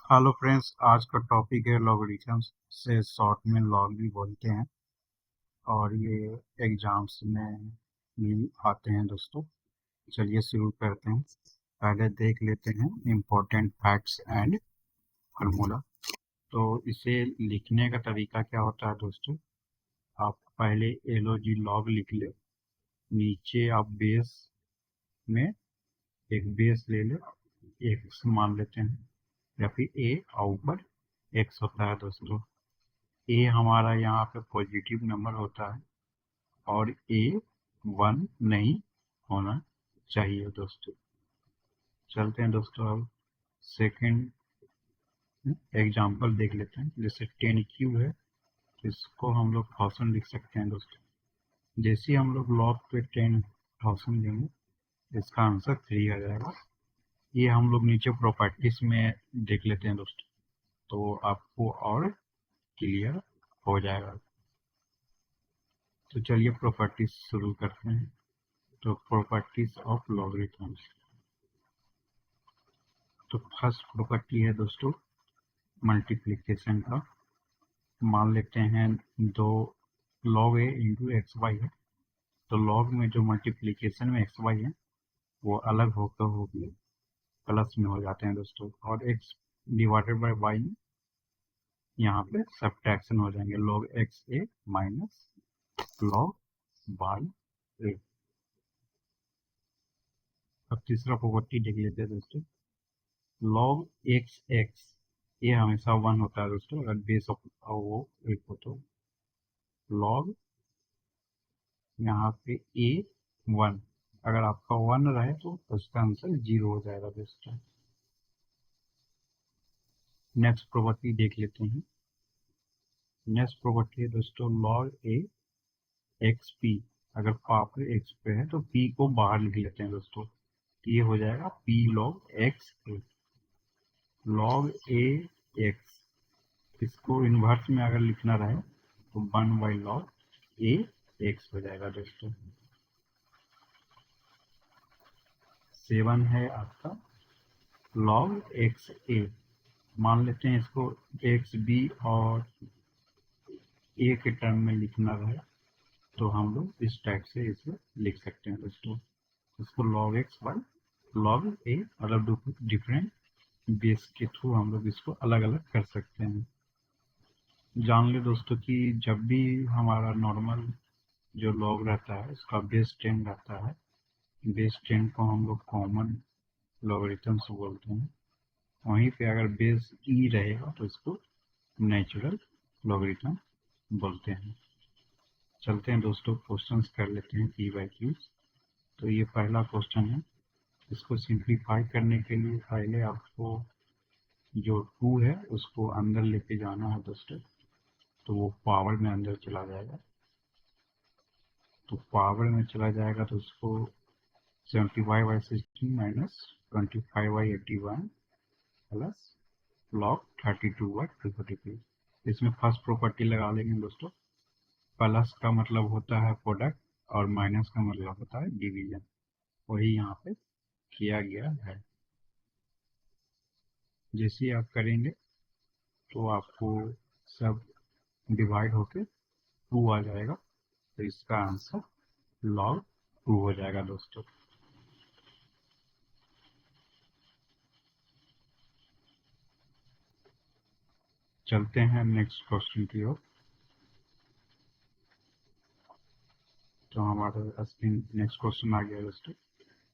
Hello friends, आज का topic है लॉगरिथम्स से शॉर्ट में लॉग भी बोलते हैं और ये एग्जाम्स में भी आते हैं दोस्तों। चलिए शुरू करते हैं। पहले देख लेते हैं इम्पोर्टेंट फैक्ट्स एंड फार्मूला। तो इसे लिखने का तरीका क्या होता है दोस्तों? आप पहले एलओजी लॉग लिख ले, नीचे आप बेस में एक बेस ले ले, एक्स मान लेते हैं या फिर ए और ऊपर एक्स होता है दोस्तों। ए हमारा यहाँ पे पॉजिटिव नंबर होता है और ए 1 नहीं होना चाहिए दोस्तों। चलते हैं दोस्तों, अब सेकंड एग्जांपल देख लेते हैं। जैसे 10 क्यूब है, तो इसको हम लोग 1000 लिख सकते हैं दोस्तों। जैसे हम लोग लॉग पे 10,000 लेंगे, इसका आंसर 3 आ जाएगा। ये हम लोग नीचे प्रॉपर्टीज में देख लेते हैं दोस्तों, तो आपको और क्लियर हो जाएगा। तो चलिए प्रॉपर्टीज शुरू करते हैं। तो प्रॉपर्टीज ऑफ लॉगरिथम्स। तो फर्स्ट प्रॉपर्टी है दोस्तों मल्टीप्लिकेशन का। मान लेते हैं दो लॉग ए इंटू एक्स वाई है, तो लॉग में जो मल्टीप्लिकेशन में एक्स वाई है वो अलग होकर होगी प्लस में हो जाते हैं दोस्तों, और एक्स डिवाइडेड बाई वाई में यहाँ पे सब्ट्रैक्शन हो जाएंगे, लॉग एक्स ए माइनस लॉग वाई ए। अब तीसरा प्रॉपर्टी देख लेते हैं दोस्तों। लॉग एक्स एक्स ये हमेशा 1 होता है दोस्तों अगर बेस ऑफ वो एक हो तो। लॉग यहाँ पे ए 1, अगर आपका 1 रहे तो उसका आंसर 0 हो जाएगा दोस्तों। नेक्स्ट प्रॉपर्टी देख लेते हैं। नेक्स्ट प्रॉपर्टी है दोस्तों लॉग ए एक्स पी। अगर पावर एक्स पे है तो पी को बाहर लिख लेते हैं दोस्तों, तो ये हो जाएगा पी लॉग एक्स ए। लॉग ए एक्स, इसको इन्वर्स में अगर लिखना रहे तो 1/log ए एक्स हो जाएगा दोस्तों। 7 है आपका log एक्स ए। मान लेते हैं इसको एक्स बी और ए के टर्म में लिखना रहे तो हम लोग इस टाइप से इसे लिख सकते हैं दोस्तों। इसको log एक्स बाई log ए, मतलब डिफरेंट बेस के थ्रू हम लोग इसको अलग अलग कर सकते हैं। जान ले दोस्तों कि जब भी हमारा नॉर्मल जो log रहता है उसका बेस 10 रहता है, बेस 10 को हम लोग कॉमन लॉगरिथम्स बोलते हैं। वहीं पे अगर बेस ई रहेगा तो इसको नेचुरल लॉगरिथम बोलते हैं। चलते हैं दोस्तों, क्वेश्चंस कर लेते हैं पी बाई क्यू। तो ये पहला क्वेश्चन है। इसको सिंप्लीफाई करने के लिए पहले आपको जो 2 है उसको अंदर लेके जाना है दोस्तों, तो वो पावर में अंदर चला जाएगा। तो पावर में चला जाएगा तो उसको 75/16 माइनस 25/81 प्लस log 32/243। इसमें फर्स्ट प्रॉपर्टी लगा लेंगे दोस्तों। प्लस का मतलब होता है प्रोडक्ट और माइनस का मतलब होता है डिवीजन, वही यहाँ पे किया गया है। जैसे ही आप करेंगे तो आपको सब डिवाइड होके 2 आ जाएगा, तो इसका आंसर log 2 हो जाएगा दोस्तों। चलते हैं नेक्स्ट क्वेश्चन की ओर। तो हमारा स्क्रीन नेक्स्ट क्वेश्चन आ गया दोस्तों।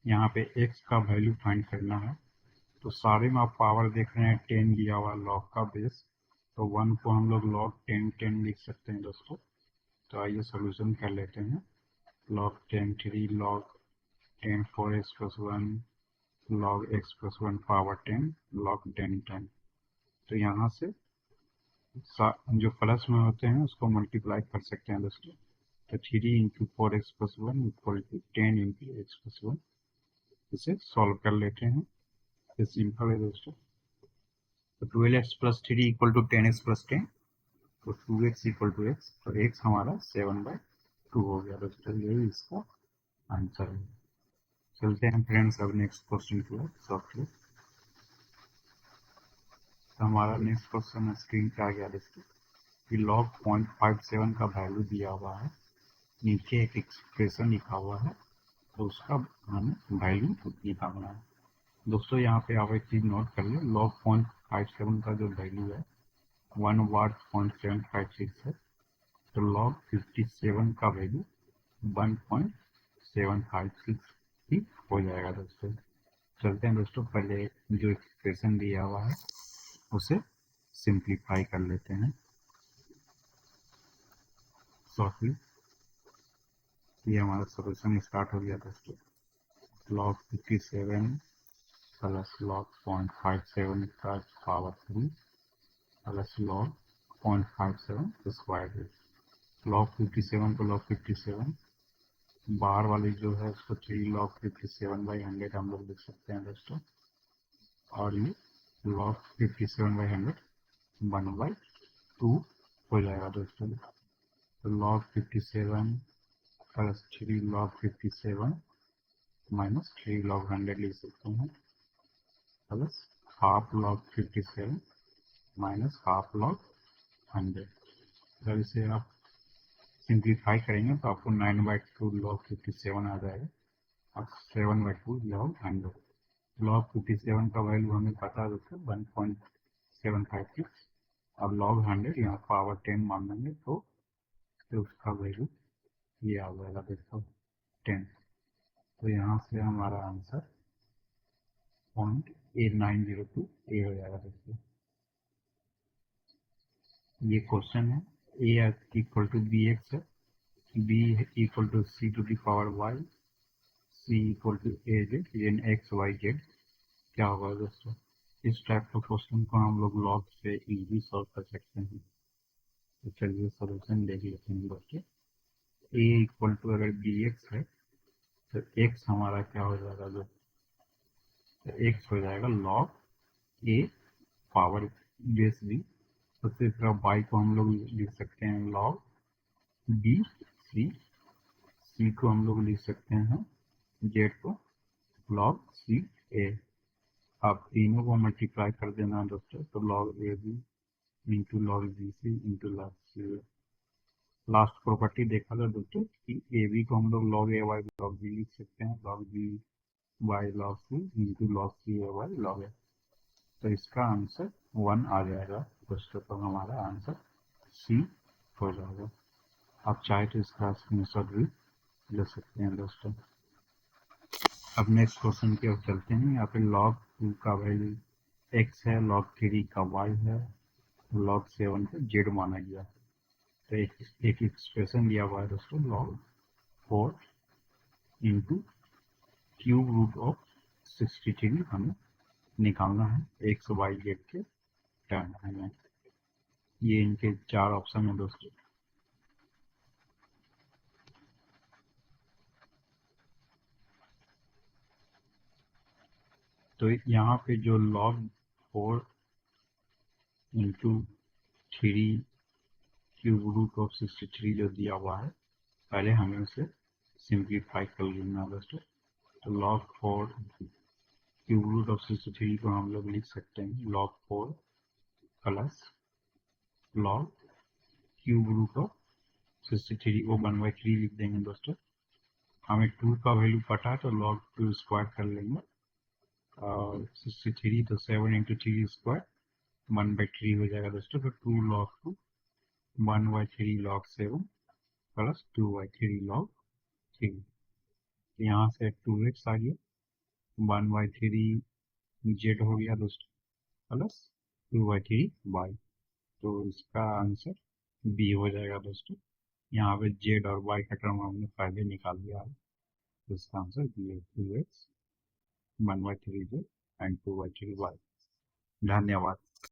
यहाँ पे x का वैल्यू फाइंड करना है। तो सारे में आप पावर देख रहे हैं 10 दिया हुआ log का बेस, तो 1 को हम लोग log 10 लिख सकते हैं दोस्तों। तो आइए सोल्यूशन कर लेते हैं। log 10 3 log 10 4x plus 1 log x plus 1 power 10 log 10। तो यहाँ से जो प्लस में होते हैं उसको मल्टीप्लाई कर सकते हैं दोस्तों। तो 3 into 4x plus 1 equal to 10 into X plus 1। इसे सॉल्व कर लेते हैं। ये सिंपल है दोस्तों। तो 12x plus 3 equal to 10x plus 10, तो 2x इक्वल टू x, तो x हमारा 7/2 हो गया दोस्तों। यही इसका आंसर है। चलते हैं फ्रेंड्स अब नेक्स्ट क्वेश्चन की ओर। सॉफ्टवेयर तो हमारा नेक्स्ट क्वेश्चन स्क्रीन पे आ गया दोस्तों कि log 0.57 का वैल्यू दिया हुआ है, नीचे एक एक्सप्रेशन लिखा हुआ है, तो उसका हमें वैल्यू निकालना है। दोस्तों यहाँ पे आप एक चीज़ नोट कर लें, log 0.57 का जो वैल्यू है 1 वाट 0.756 है, तो log 57 का वैल्यू 1.756 ही हो जाएगा दोस्तों। चलते हैं दोस्तों, पहले जो एक्सप्रेशन दिया हुआ है उसे सिंप्लीफाई कर लेते हैं शॉर्टली। ये हमारा सोल्यूशन स्टार्ट हो गया दोस्तों। log 57 प्लस log 0.57 का power 3 plus log 0.57 square root. log 57 को log 57 बाहर वाली जो है उसको 3 log 57/100 हम लोग लिख सकते हैं दोस्तों, और ये log 57/100 1/2 हो जाएगा दोस्तों। तो log 57 plus 3 log 57 minus 3 log 100 लिख सकते हैं, plus half log 57 minus half log 100। जब इसे आप सिंप्लीफाई करेंगे तो आपको 9/2 log 57 आ जाएगा और 7/2 log 100। log 57 का वैल्यू हमें पता है दोस्तों 1.756। अब log 100 यहाँ पावर 10 मान लेंगे तो उसका वैल्यू ये आ जाएगा दोस्तों 10। तो यहाँ से हमारा आंसर 0.8902 ए हो जाएगा दोस्तों। ये क्वेश्चन है, A equal to B X है, B equal to C to the power Y, C equal to A Z, N X Y Z क्या होगा दोस्तों। इस टाइप का क्वेश्चन को हम लोग लॉग से इजीली सॉल्व कर सकते हैं। तो चलिए सोल्यूशन देख लेते हैं दोस्तों। ए इक्वल टू अगर बी एक्स है तो एक्स हमारा क्या हो जाएगा दोस्तों, तो एक्स हो जाएगा लॉग ए पावर बेस बी। तो इस तरह वाई को हम लोग लिख सकते हैं लॉग बी सी, सी को हम लोग लिख सकते हैं जेड को लॉग सी ए। आप तीनों को मल्टीप्लाई कर देना दोस्तों, तो log A B into log B C into log C. Last property देखा था दोस्तों कि ए बी को हम लोग log A Y log B लिख सकते हैं, log B Y log C into log C A Y log A. तो इसका आंसर 1 आ जाएगा दोस्तों, तो हमारा आंसर सी हो जाएगा। आप चाहे तो इसका स्क्रीनशॉट भी ले सकते हैं दोस्तों। अब नेक्स्ट क्वेश्चन की ओर चलते हैं। यहाँ पे log 2 का वैल्यू x है, log 3 का y है, log 7 को z माना गया। तो एक एक्सप्रेशन दिया हुआ है दोस्तों log 4 into cube root of 63 हमें निकालना है एक्स वाई जेड के टर्म में। ये इनके 4 ऑप्शन है दोस्तों। तो यहाँ पे जो log 4 into 3 cube root of 63 जो दिया हुआ है, पहले हमें उसे सिंप्लीफाई कर लेना दोस्तों। तो log 4 क्यूब रूट ऑफ 63 को हम लोग लिख सकते हैं log 4 plus log cube root of 63 को 1/3 लिख देंगे दोस्तों। हमें 2 का वैल्यू पता है तो log 2 स्क्वायर कर लेंगे, और 63 तो 7 इंटू 3 स्क्वायर 1/3 हो जाएगा दोस्तों। तो 2 log 2 1/3 log 7 प्लस 2/3 log 3। यहाँ से 2x आ गया, 1/3 जेड हो गया दोस्तों, प्लस 2/3 वाई। तो इसका आंसर बी हो जाएगा दोस्तों। यहाँ पे जेड और वाई का टर्म हमने पहले निकाल दिया है, तो इसका आंसर बी है 2x 1/3 जेड एंड 2/3 वाई। धन्यवाद।